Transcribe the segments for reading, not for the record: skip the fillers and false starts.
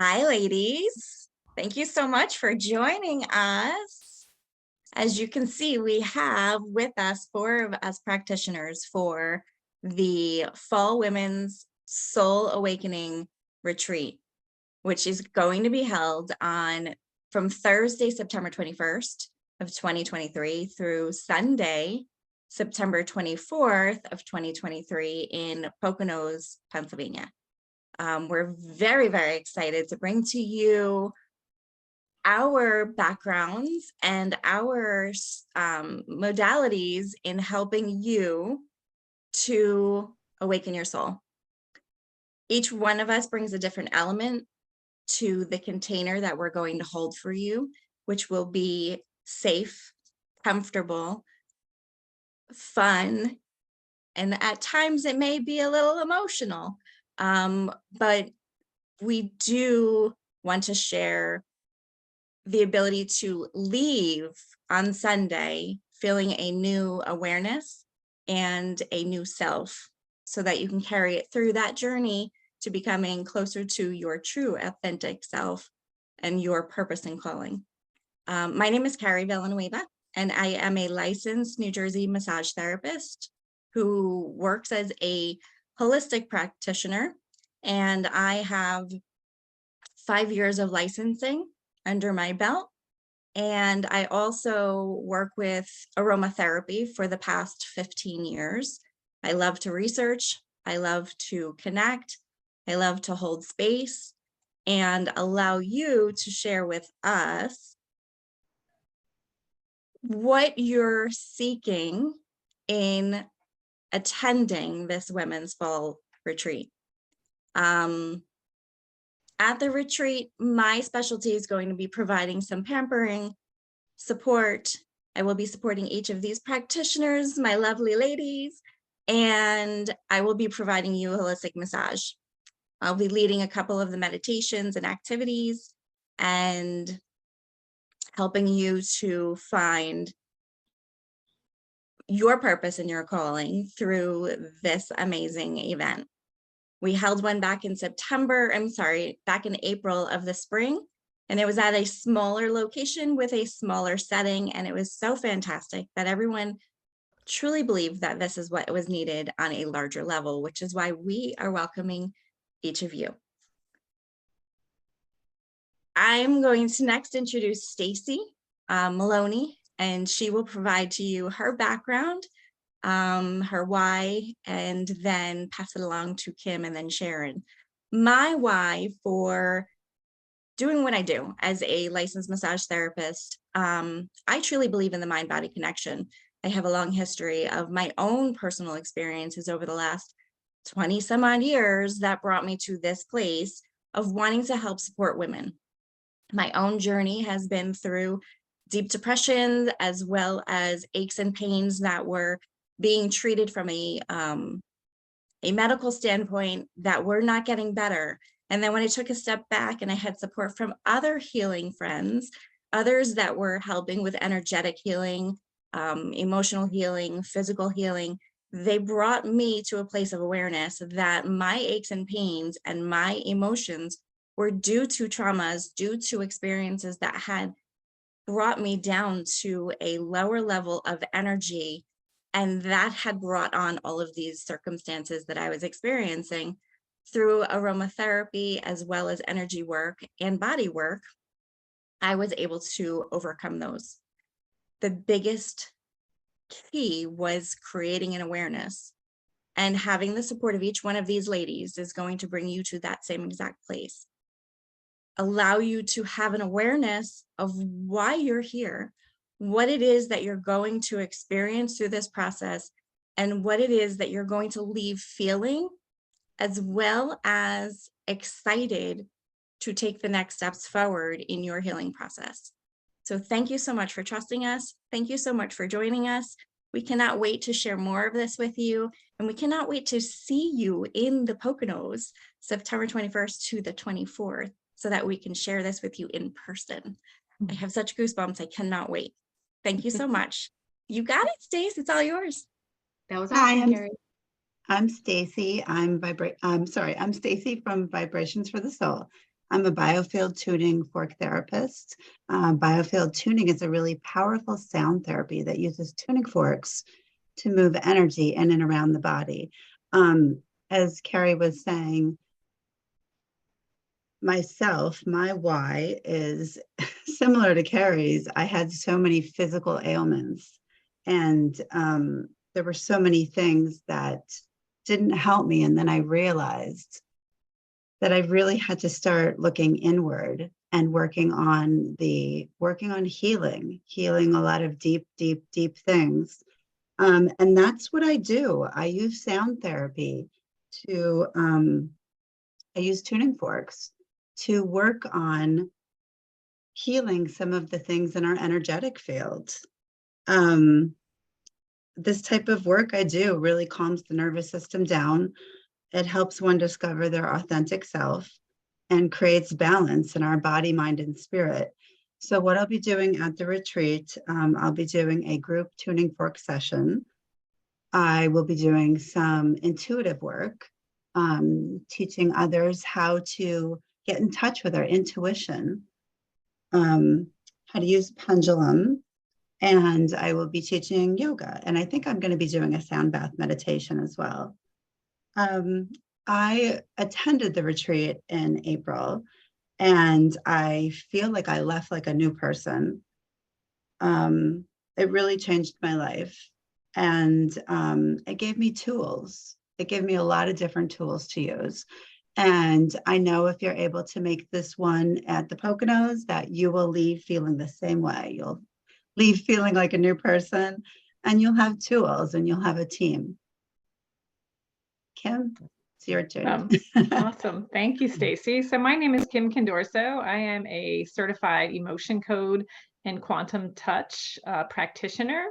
Hi, ladies. Thank you so much for joining us. As you can see, we have with us 4 of us practitioners for the Fall Women's Soul Awakening Retreat, which is going to be held from Thursday, September 21st of 2023 through Sunday, September 24th of 2023 in Poconos, Pennsylvania. We're very, very excited to bring to you our backgrounds and our modalities in helping you to awaken your soul. Each one of us brings a different element to the container that we're going to hold for you, which will be safe, comfortable, fun, and at times it may be a little emotional. But we do want to share the ability to leave on Sunday feeling a new awareness and a new self so that you can carry it through that journey to becoming closer to your true authentic self and your purpose and calling. My name is Carrie, and I am a licensed New Jersey massage therapist who works as a holistic practitioner, and I have 5 years of licensing under my belt. And I also work with aromatherapy for the past 15 years. I love to research, I love to connect, I love to hold space and allow you to share with us what you're seeking in attending this Women's Fall Retreat. At the retreat, my specialty is going to be providing some pampering, support. I will be supporting each of these practitioners, my lovely ladies, and I will be providing you a holistic massage. I'll be leading a couple of the meditations and activities and helping you to find your purpose and your calling through this amazing event. We held one back in April of the spring, and it was at a smaller location with a smaller setting, and it was so fantastic that everyone truly believed that this is what was needed on a larger level, which is why we are welcoming each of you. I'm going to next introduce Stacey Maloney, and she will provide to you her background, her why, and then pass it along to Kim and then Sharon. My why for doing what I do as a licensed massage therapist, I truly believe in the mind-body connection. I have a long history of my own personal experiences over the last 20 some odd years that brought me to this place of wanting to help support women. My own journey has been through deep depression as well as aches and pains that were being treated from a medical standpoint that were not getting better. And then when I took a step back and I had support from other healing friends, others that were helping with energetic healing, emotional healing, physical healing, they brought me to a place of awareness that my aches and pains and my emotions were due to traumas, due to experiences that had brought me down to a lower level of energy. And that had brought on all of these circumstances that I was experiencing. Through aromatherapy, as well as energy work and body work, I was able to overcome those. The biggest key was creating an awareness, and having the support of each one of these ladies is going to bring you to that same exact place. Allow you to have an awareness of why you're here, what it is that you're going to experience through this process, and what it is that you're going to leave feeling, as well as excited to take the next steps forward in your healing process. So thank you so much for trusting us. Thank you so much for joining us. We cannot wait to share more of this with you, and we cannot wait to see you in the Poconos, September 21st to the 24th, so that we can share this with you in person. I have such goosebumps, I cannot wait. Thank you so much. You got it, Stace, it's all yours. That was awesome, Carrie. I'm Stacey. I'm Stacey from Vibrations for the Soul. I'm a biofield tuning fork therapist. Biofield tuning is a really powerful sound therapy that uses tuning forks to move energy in and around the body. As Carrie was saying, myself, my why is similar to Carrie's. I had so many physical ailments, and there were so many things that didn't help me. And then I realized that I really had to start looking inward and working on healing a lot of deep, deep, deep things. And that's what I do. I use sound therapy to, I use tuning forks to work on healing some of the things in our energetic field. This type of work I do really calms the nervous system down. It helps one discover their authentic self and creates balance in our body, mind, and spirit. So what I'll be doing at the retreat, I'll be doing a group tuning fork session. I will be doing some intuitive work, teaching others how to get in touch with our intuition, how to use pendulum, and I will be teaching yoga. And I think I'm going to be doing a sound bath meditation as well. I attended the retreat in April, and I feel like I left like a new person. It really changed my life, and it gave me tools. It gave me a lot of different tools to use. And I know if you're able to make this one at the Poconos, that you will leave feeling the same way. You'll leave feeling like a new person, and you'll have tools and you'll have a team. Kim, it's your turn. Awesome. Thank you, Stacey. So my name is Kim Condorso. I am a certified emotion code and quantum touch practitioner.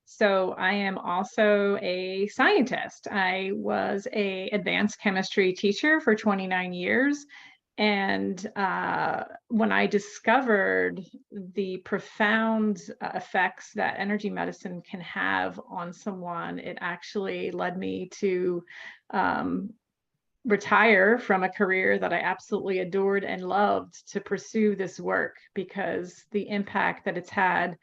So I am also a scientist. I was an advanced chemistry teacher for 29 years. And when I discovered the profound effects that energy medicine can have on someone, it actually led me to retire from a career that I absolutely adored and loved to pursue this work, because the impact that it's had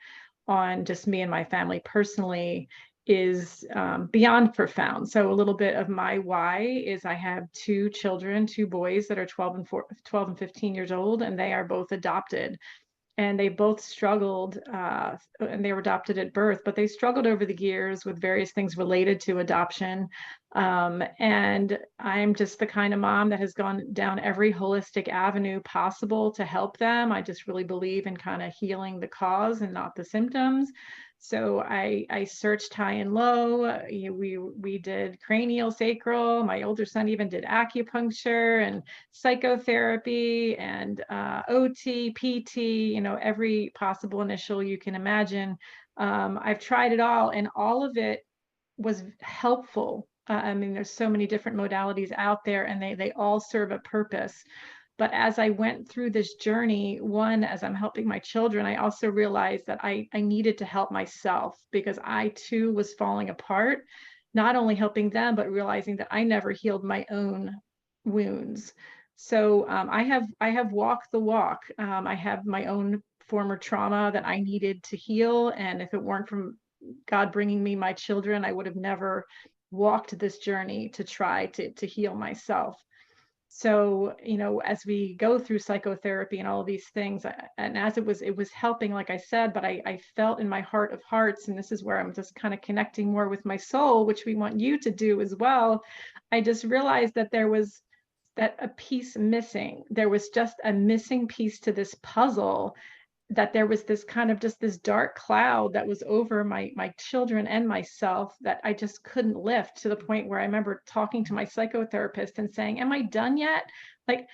on just me and my family personally is beyond profound. So a little bit of my why is I have two children, two boys that are 12 and 15 years old, and they are both adopted. And they both struggled, and they were adopted at birth, but they struggled over the years with various things related to adoption. And I'm just the kind of mom that has gone down every holistic avenue possible to help them. I just really believe in kind of healing the cause and not the symptoms. So I searched high and low. We did cranial sacral. My older son even did acupuncture and psychotherapy and OT, PT, every possible initial you can imagine. I've tried it all, and all of it was helpful. I mean, there's so many different modalities out there, and they all serve a purpose. But as I went through this journey, one, as I'm helping my children, I also realized that I needed to help myself, because I too was falling apart, not only helping them, but realizing that I never healed my own wounds. So I have walked the walk. I have my own former trauma that I needed to heal. And if it weren't from God bringing me my children, I would have never walked this journey to try to heal myself. So, as we go through psychotherapy and all of these things, and as it was helping, like I said, but I felt in my heart of hearts, and this is where I'm just kind of connecting more with my soul, which we want you to do as well. I just realized that there was a piece missing. There was just a missing piece to this puzzle, that there was this kind of just this dark cloud that was over my children and myself that I just couldn't lift, to the point where I remember talking to my psychotherapist and saying, am I done yet? Like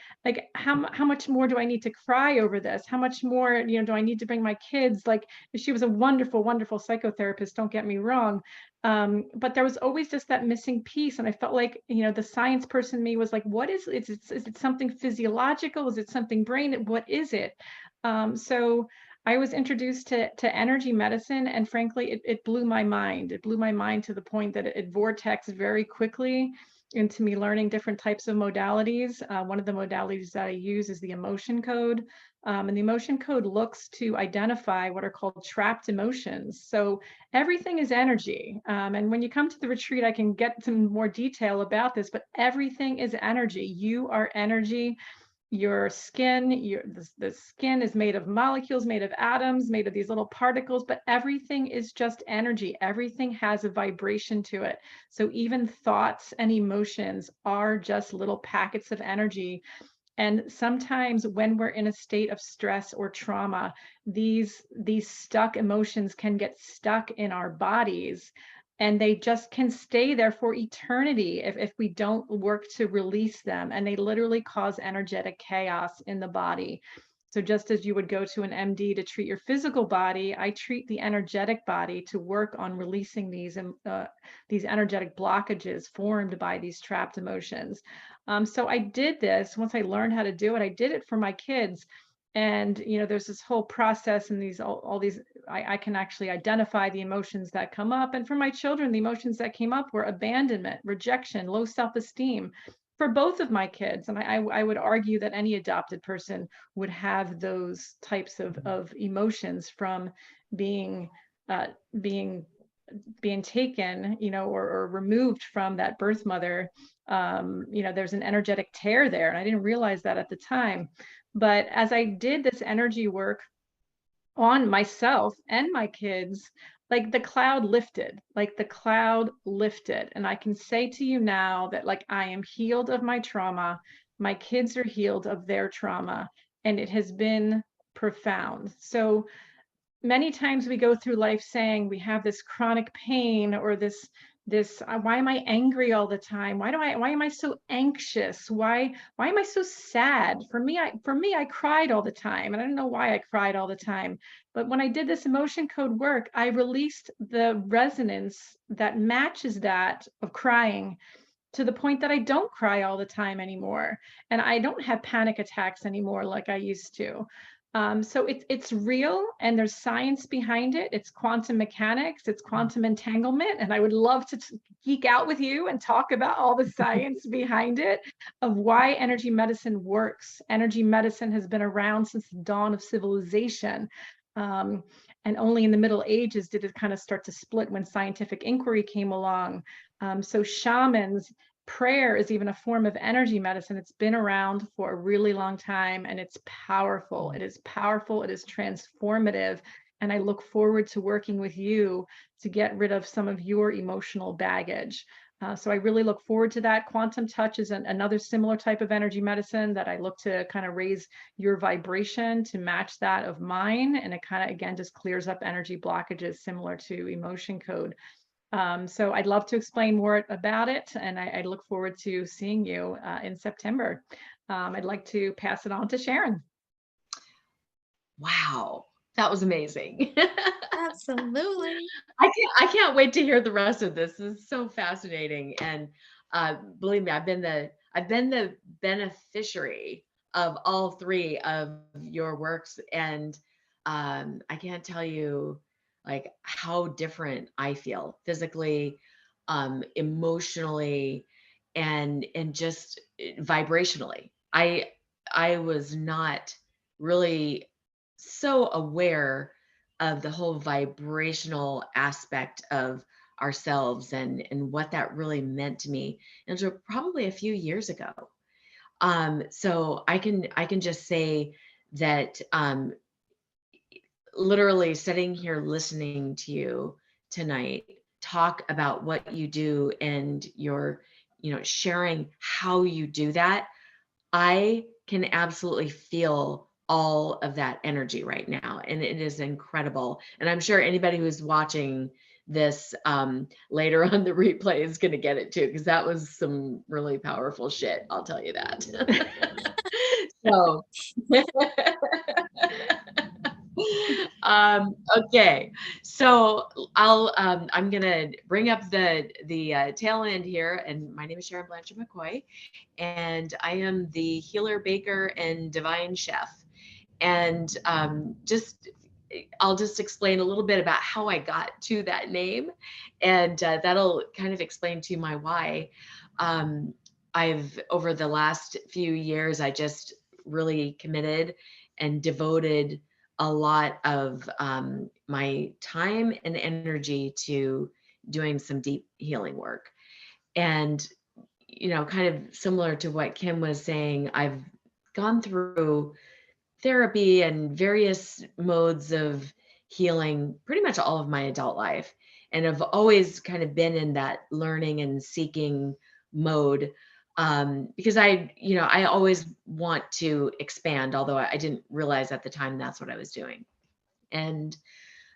how much more do I need to cry over this? How much more, do I need to bring my kids? Like, she was a wonderful, wonderful psychotherapist, don't get me wrong. But there was always just that missing piece. And I felt like, the science person in me was like, what is it something physiological? Is it something brain? What is it? So I was introduced to energy medicine, and frankly, it blew my mind. It blew my mind to the point that it vortexed very quickly. into me learning different types of modalities. One of the modalities that I use is the emotion code. And the emotion code looks to identify what are called trapped emotions. So everything is energy. And when you come to the retreat, I can get some more detail about this, but everything is energy. You are energy. Your skin, the skin is made of molecules, made of atoms, made of these little particles, but everything is just energy. Everything has a vibration to it. So even thoughts and emotions are just little packets of energy. And sometimes when we're in a state of stress or trauma, these stuck emotions can get stuck in our bodies, and they just can stay there for eternity if we don't work to release them. And they literally cause energetic chaos in the body. So just as you would go to an MD to treat your physical body, I treat the energetic body to work on releasing these energetic blockages formed by these trapped emotions. So I did this once I learned how to do it. I did it for my kids. And, you know, there's this whole process and these, all these, I can actually identify the emotions that come up. And for my children, the emotions that came up were abandonment, rejection, low self-esteem for both of my kids. And I would argue that any adopted person would have those types of emotions from being, being taken, you know, or removed from that birth mother. You know, there's an energetic tear there. And I didn't realize that at the time. But as I did this energy work on myself and my kids, like the cloud lifted, And I can say to you now that like I am healed of my trauma. My kids are healed of their trauma, and it has been profound. So many times we go through life saying we have this chronic pain or this why am I angry all the time? Why am I so anxious? Why am I so sad? For me, I cried all the time, and I don't know why I cried all the time. But when I did this emotion code work, I released the resonance that matches that of crying, to the point that I don't cry all the time anymore. And I don't have panic attacks anymore like I used to. So it's real, and there's science behind it. It's quantum mechanics, it's quantum entanglement. And I would love to geek out with you and talk about all the science behind it of why energy medicine works. Energy medicine has been around since the dawn of civilization. And only in the Middle Ages did it kind of start to split when scientific inquiry came along. So shamans, prayer is even a form of energy medicine. It's been around for a really long time, and it's powerful. It is powerful. It is transformative. And I look forward to working with you to get rid of some of your emotional baggage. So I really look forward to that. Quantum touch is another similar type of energy medicine that I look to kind of raise your vibration to match that of mine. And it kind of, again, just clears up energy blockages similar to emotion code. So I'd love to explain more about it, and I look forward to seeing you in September. I'd like to pass it on to Sharon. Wow, that was amazing. Absolutely. I can't wait to hear the rest of this. This is so fascinating. And believe me, I've been the beneficiary of all three of your works. And I can't tell you like how different I feel physically, emotionally, and just vibrationally. I was not really so aware of the whole vibrational aspect of ourselves and what that really meant to me until probably a few years ago. So I can just say that literally sitting here listening to you tonight talk about what you do and your, sharing how you do that, I can absolutely feel all of that energy right now. And it is incredible. And I'm sure anybody who's watching this later on the replay is going to get it too, because that was some really powerful shit. I'll tell you that. So, okay. So I'm going to bring up the tail end here. And my name is Sharon Blanchard McCoy, and I am the healer, baker, and divine chef. And I'll just explain a little bit about how I got to that name, and that'll kind of explain to you my why. I've, over the last few years, I just really committed and devoted a lot of my time and energy to doing some deep healing work. And, kind of similar to what Kim was saying, I've gone through therapy and various modes of healing pretty much all of my adult life. And I've always kind of been in that learning and seeking mode, because I always want to expand, although I didn't realize at the time that's what I was doing. And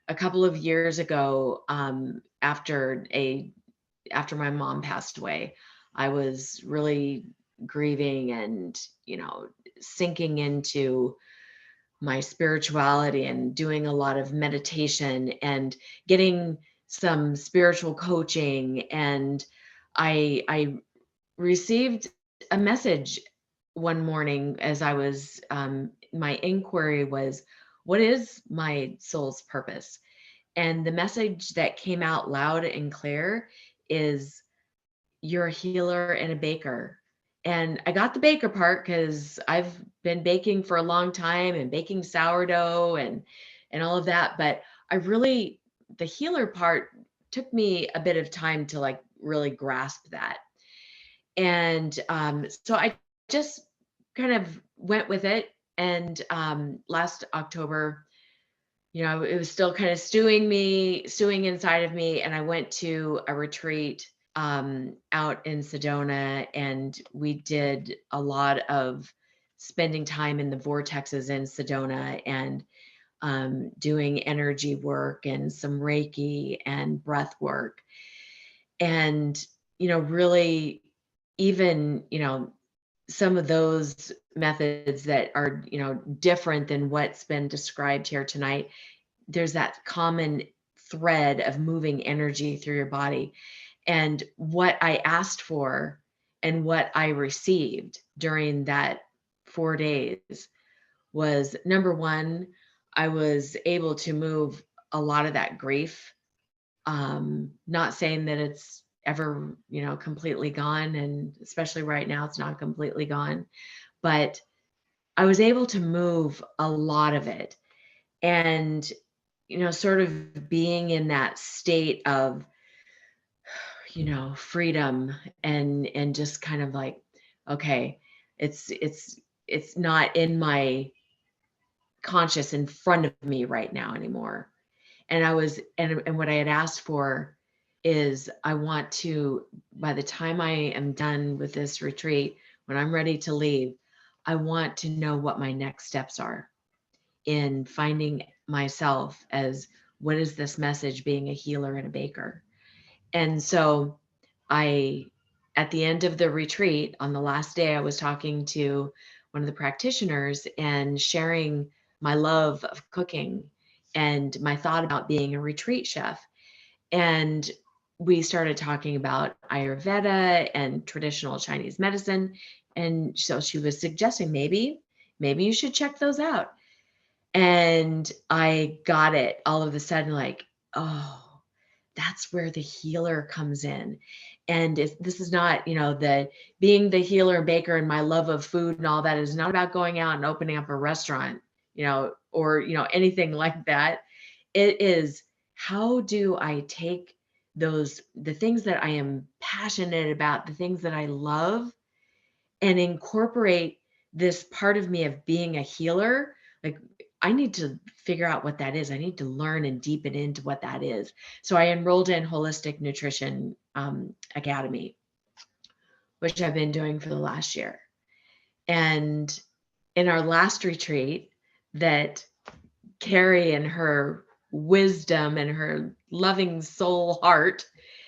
a couple of years ago, after my mom passed away, I was really grieving and, sinking into my spirituality and doing a lot of meditation and getting some spiritual coaching. And I received a message one morning as I was, my inquiry was, what is my soul's purpose? And the message that came out loud and clear is, you're a healer and a baker. And I got the baker part because I've been baking for a long time and baking sourdough and all of that. But the healer part took me a bit of time to like really grasp that. And so I just kind of went with it. And last October, it was still kind of stewing inside of me. And I went to a retreat out in Sedona, and we did a lot of spending time in the vortexes in Sedona and doing energy work and some Reiki and breath work. And, really even, some of those methods that are, different than what's been described here tonight, there's that common thread of moving energy through your body. And what I asked for and what I received during that 4 days was, number one, I was able to move a lot of that grief. Not saying that it's ever, completely gone. And especially right now, it's not completely gone, but I was able to move a lot of it. And, sort of being in that state of, freedom and just kind of like, okay, it's not in my conscious in front of me right now anymore. And and what I had asked for is, I want to, by the time I am done with this retreat, when I'm ready to leave, I want to know what my next steps are in finding myself as, what is this message, being a healer and a baker. And so at the end of the retreat, on the last day, I was talking to one of the practitioners and sharing my love of cooking and my thought about being a retreat chef. And we started talking about Ayurveda and traditional Chinese medicine. And so she was suggesting, maybe you should check those out. And I got it all of a sudden, like, oh, that's where the healer comes in. And this is not, being the healer and baker and my love of food and all that is not about going out and opening up a restaurant, or, anything like that. It is, how do I take the things that I am passionate about, the things that I love, and incorporate this part of me of being a healer? Like, I need to figure out what that is. I need to learn and deepen into what that is. So I enrolled in Holistic Nutrition Academy, which I've been doing for the last year. And in our last retreat, that Carrie, and her wisdom and her loving soul heart,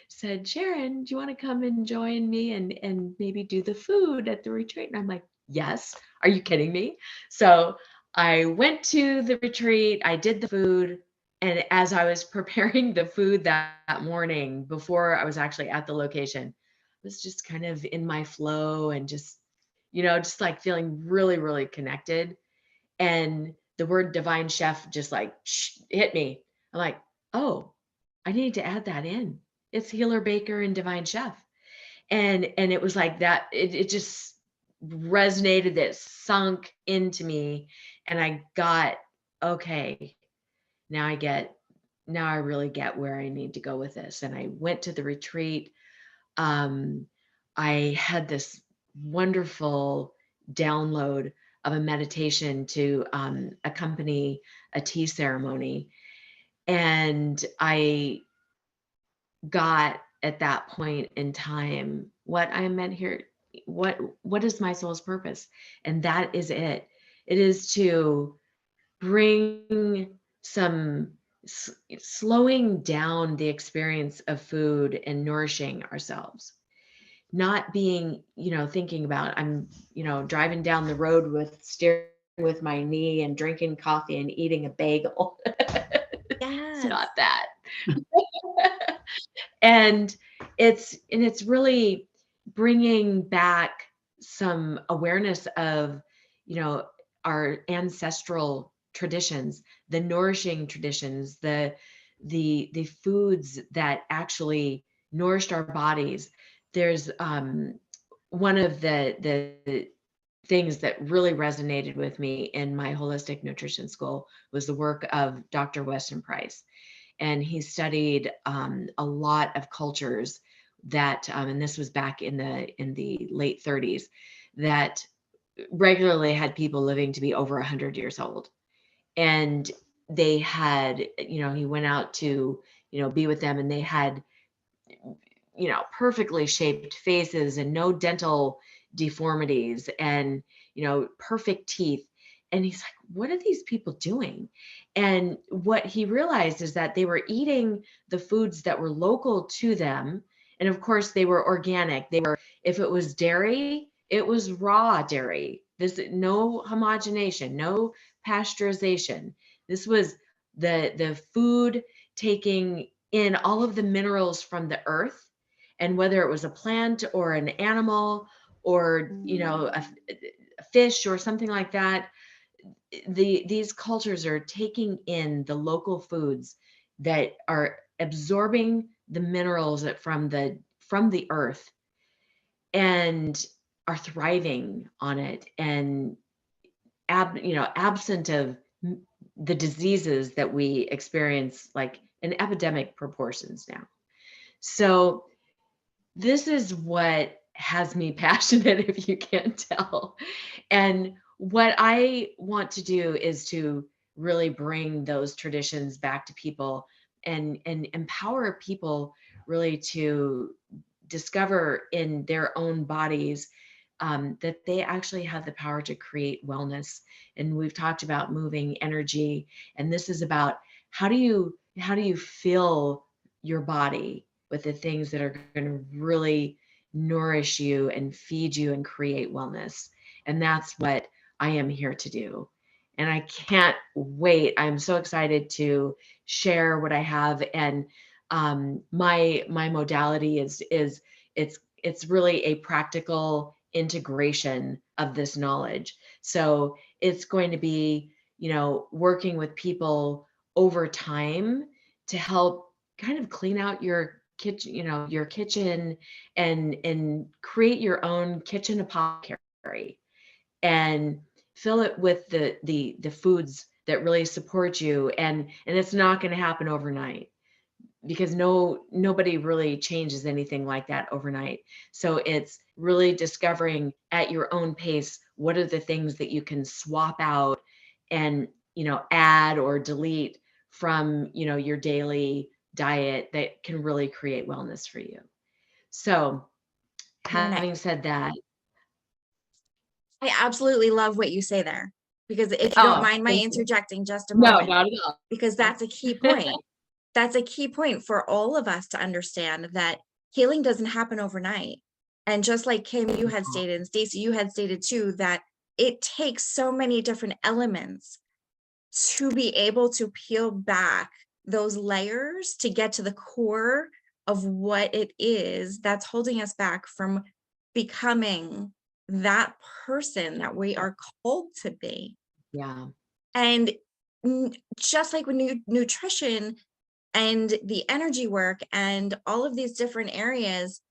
said, Sharon, do you want to come and join me and maybe do the food at the retreat? And I'm like, yes. Are you kidding me? So I went to the retreat, I did the food. And as I was preparing the food that morning, before I was actually at the location, I was just kind of in my flow and just like feeling really, really connected. And the word divine chef just like hit me. I'm like, oh, I need to add that in. It's healer, baker, and divine chef. And it was like that, it just resonated, that sunk into me. And I got, okay, now I really get where I need to go with this. And I went to the retreat. I had this wonderful download of a meditation to accompany a tea ceremony. And I got at that point in time what I am meant here, what is my soul's purpose? And that is it. It is to bring some slowing down the experience of food and nourishing ourselves, not being, thinking about, I'm, driving down the road with steering with my knee and drinking coffee and eating a bagel. It's Yes. not that. And it's really bringing back some awareness of, our ancestral traditions, the nourishing traditions, the foods that actually nourished our bodies. There's one of the things that really resonated with me in my holistic nutrition school was the work of Dr. Weston Price. And he studied a lot of cultures that, and this was back in the late 30s, that regularly had people living to be over 100 years old. And they had, he went out to, be with them, and they had, perfectly shaped faces and no dental deformities and, perfect teeth. And he's like, what are these people doing? And what he realized is that they were eating the foods that were local to them. And of course, they were organic. If it was dairy, it was raw dairy. There's no homogenation, no pasteurization. This was the food taking in all of the minerals from the earth. And whether it was a plant or an animal or, a fish or something like that, these cultures are taking in the local foods that are absorbing the minerals from the earth and are thriving on it, and absent of the diseases that we experience, like in epidemic proportions now. So this is what has me passionate, if you can't tell. And what I want to do is to really bring those traditions back to people and empower people really to discover in their own bodies that they actually have the power to create wellness. And we've talked about moving energy, and this is about how do you fill your body with the things that are going to really nourish you and feed you and create wellness. And that's what I am here to do. And I can't wait. I'm so excited to share what I have. And my modality is it's really a practical integration of this knowledge. So it's going to be, working with people over time to help kind of clean out your kitchen, your kitchen, and create your own kitchen apothecary and fill it with the foods that really support you. And it's not going to happen overnight, because nobody really changes anything like that overnight. So it's really discovering at your own pace, what are the things that you can swap out and, add or delete from, your daily diet that can really create wellness for you. So having said that, I absolutely love what you say there, because if you don't mind my interjecting just a no, moment, not at all. because that's a key point. That's a key point for all of us to understand, that healing doesn't happen overnight. And just like Kim, you had stated, and Stacey, you had stated too, that it takes so many different elements to be able to peel back those layers to get to the core of what it is that's holding us back from becoming that person that we are called to be. Yeah. And just like with nutrition and the energy work and all of these different areas,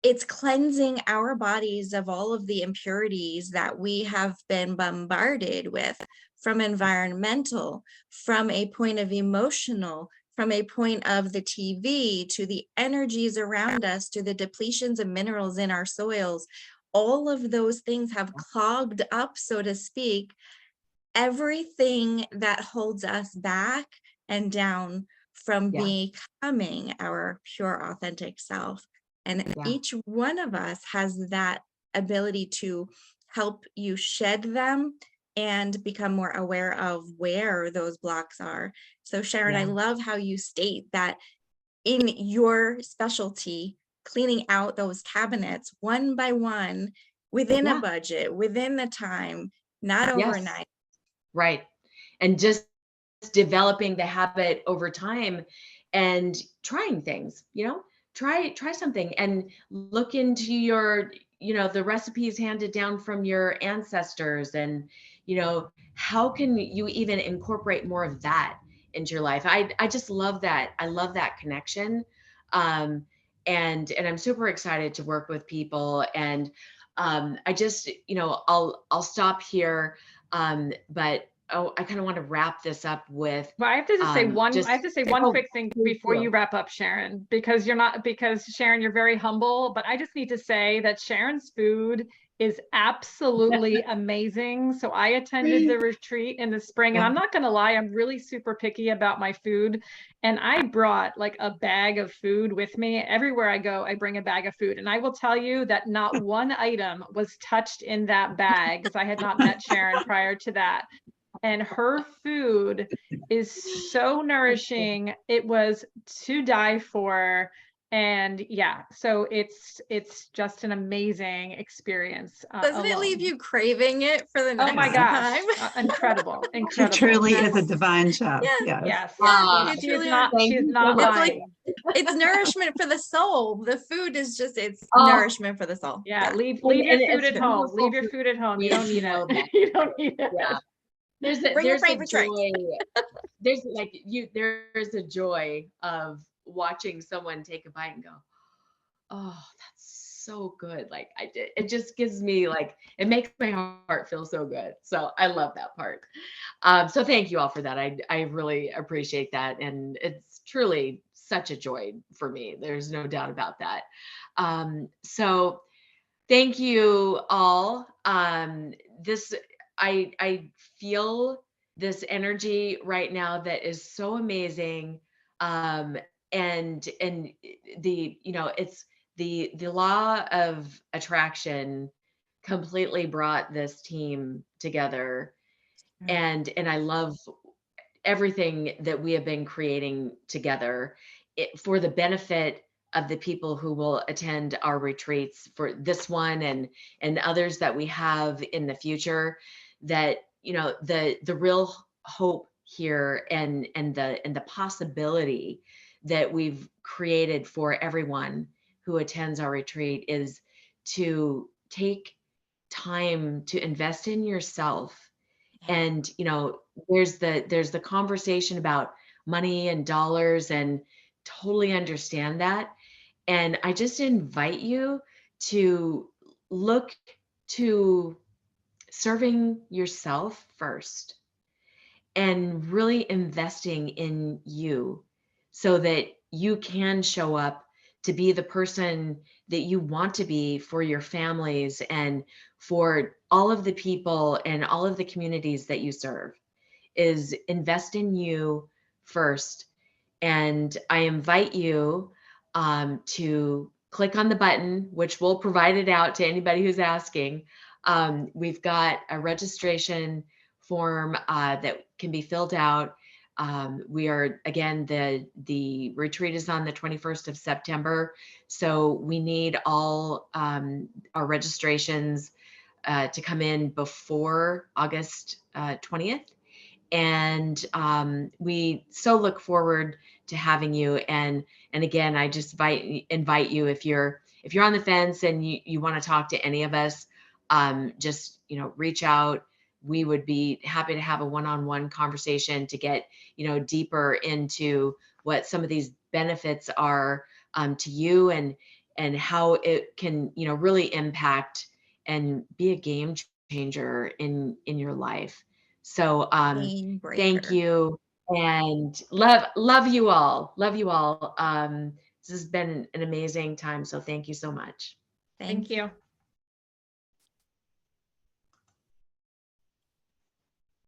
it's cleansing our bodies of all of the impurities that we have been bombarded with from environmental, from a point of emotional, from a point of the TV, to the energies around us, to the depletions of minerals in our soils. All of those things have clogged up, so to speak, everything that holds us back and down from Yeah. becoming our pure, authentic self. And Yeah. each one of us has that ability to help you shed them and become more aware of where those blocks are. So Sharon, I Yeah. love how you state that in your specialty, cleaning out those cabinets one by one within a Yeah. budget, within the time, not Yes. overnight. Right. And just developing the habit over time and trying things, try something and look into your, the recipes handed down from your ancestors, and, how can you even incorporate more of that into your life? I just love that. I love that connection. And I'm super excited to work with people. And I just, I'll stop here. But I kind of want to wrap this up with Well, I have to just say one. just I have to say one oh, quick thing please before do. you wrap up, Sharon, because Sharon, you're very humble. But I just need to say that Sharon's food is absolutely amazing. So I attended the retreat in the spring, and I'm not going to lie, I'm really super picky about my food. And I brought like a bag of food with me. Everywhere I go, I bring a bag of food. And I will tell you that not one item was touched in that bag, because I had not met Sharon prior to that. And her food is so nourishing. It was to die for. And yeah, so it's just an amazing experience. Doesn't it leave you craving it for the next Oh my gosh, time? incredible, She incredible. truly is a divine chef. Yeah. Yes. Yeah, She you is truly not, are. she is you not so It's much. lying. like, it's nourishment for the soul. The food is just, it's Oh. nourishment for the soul. Yeah, leave And your food it's at home. wonderful Leave your for food at home. You me don't to need know it. that. You don't need it. Yeah. There's Bring your a Frankfurt rice. joy. There's a joy of watching someone take a bite and go, oh, that's so good. Like it just gives me it makes my heart feel so good. So I love that part. So thank you all for that. I really appreciate that. And it's truly such a joy for me. There's no doubt about that. So thank you all. I feel this energy right now that is so amazing. And it's the law of attraction completely brought this team together. And I love everything that we have been creating together for the benefit of the people who will attend our retreats, for this one and others that we have in the future. That the real hope here and the possibility that we've created for everyone who attends our retreat is to take time to invest in yourself. And there's the conversation about money and dollars, and totally understand that. And I just invite you to look to serving yourself first and really investing in you so that you can show up to be the person that you want to be for your families and for all of the people and all of the communities that you serve. Is invest in you first. And I invite you to click on the button, which will provide it out to anybody who's asking. We've got a registration form that can be filled out. We are, again, the retreat is on the 21st of September. So we need all our registrations to come in before August 20th. And we so look forward to having you. And again, I just invite you, if you're on the fence and you want to talk to any of us, just reach out. We would be happy to have a one-on-one conversation to get deeper into what some of these benefits are to you. And and how it can, you know, really impact and be a game changer in your life. So Game thank breaker. you, and love you all. Love you all. This has been an amazing time. So thank you so much. Thank you.